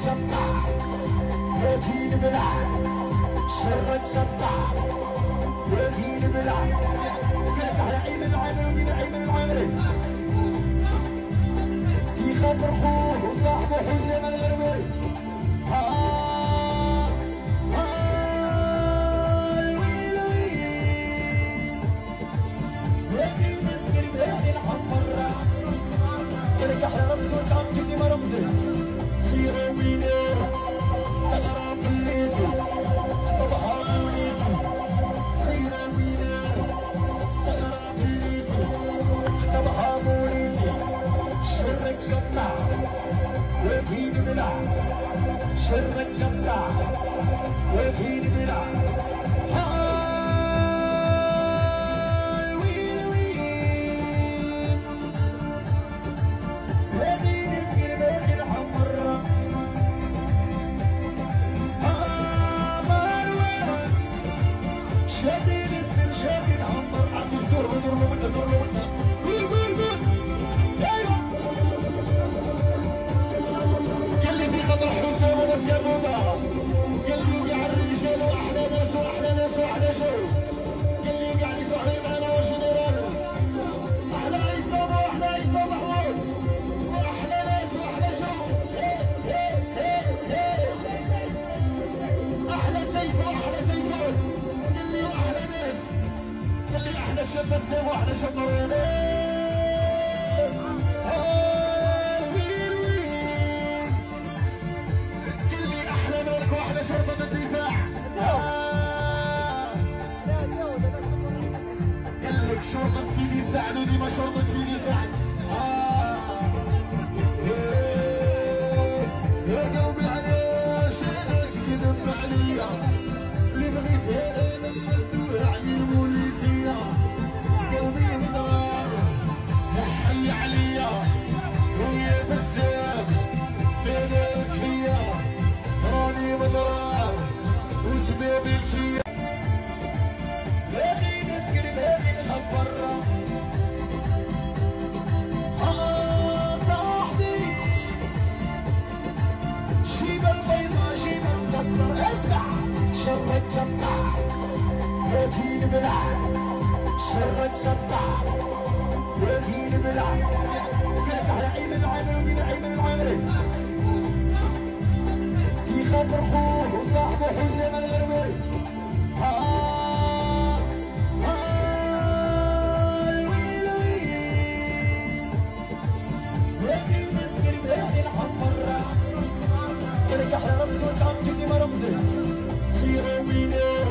الجبار وفين بلاد شر الجبار وفين بلاد قلت على عين العامر ومين عين العامري في خبر خوه وصاحبه حسين الغربي الويل ويل وفي مسكر بلاد الحمر قلت على رمز وتعب كذي ما رمزي صغيرة وينير تغرى في الليزو طبعها مونيزو صغيرة وينير تغرى في الليزو طبعها مونيزو شرك جبار وفين بلاد شرك جبار وفين بلاد شب السيف واحنا شب مرينين ويل ويل قل لي احلى ملك واحلى شرطة الدفاع قال لك شرطة سيدي سعد ودي ما شرطة سيدي سعد يا قلبي على شيء كذب عليا اللي بغي زين يعني البوليسية قلبي مضرار حي عليا ويا بزاف ما دارت فيا راني مضرار وسبابي الكيا باغي نسكر باغي نخبر صاحبي شيبة البيضاء شيبة مسطر اسمع شر الجبار وفين بلاد شر الجبار وفين بلاد قلت على عين العامر ومين عين العامري في خبر خوه وصاحبه حسين الغربي الويل ويل وفي مسكر بلاد الحمر قلت على رمز وتعب كذي ما رمزي صغيرة وينير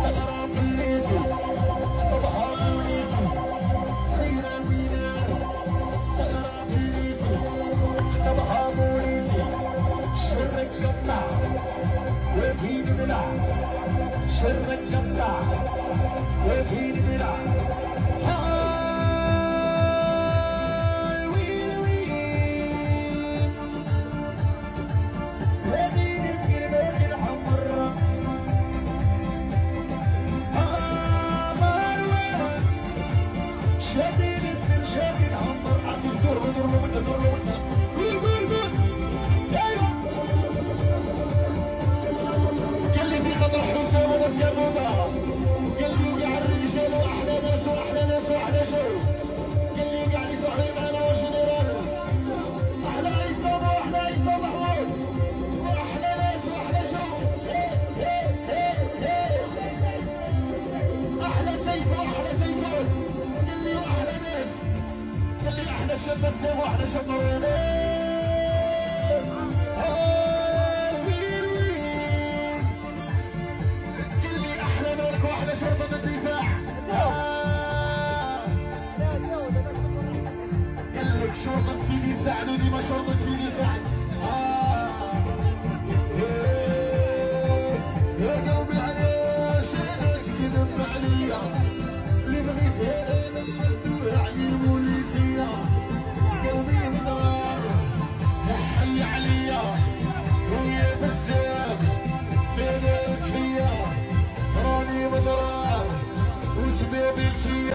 تغرى في الليزو طبعها مونيزو صغيرة وينير تغرى في الليزو طبعها مونيزو شرك جبار وفين بلاد شرك جبار وفين بلاد الويل ويل وفي مسكر باغي الحمر شادي لسن شادي العنبر عم يدور ودور له وده دور له وده قول قول قول ايوه قال لي في خضر حسام وناس قربوبه قال لي وقع الرجال واحلى ناس واحلى ناس واحلى جو قال لي قاعد يصاحب معنا واش ندير احلى عصابه واحلى عصابه حمود واحلى ناس واحلى جو احلى سيف واحلى سيفات قال لي احنا شب السيف واحنا شب مرينين ويل ويل قال لي احلى ملك واحلى شرطة الدفاع قال لك شرطة سيدي سعد ودي ما شرطة سيدي سعد يا قلبي على شيء كذب عليا اللي بغي زين يعني البوليسية قلبي مضرار حي عليا ويا بزاف ما دارت فيا راني مضرار وسبابي الكيا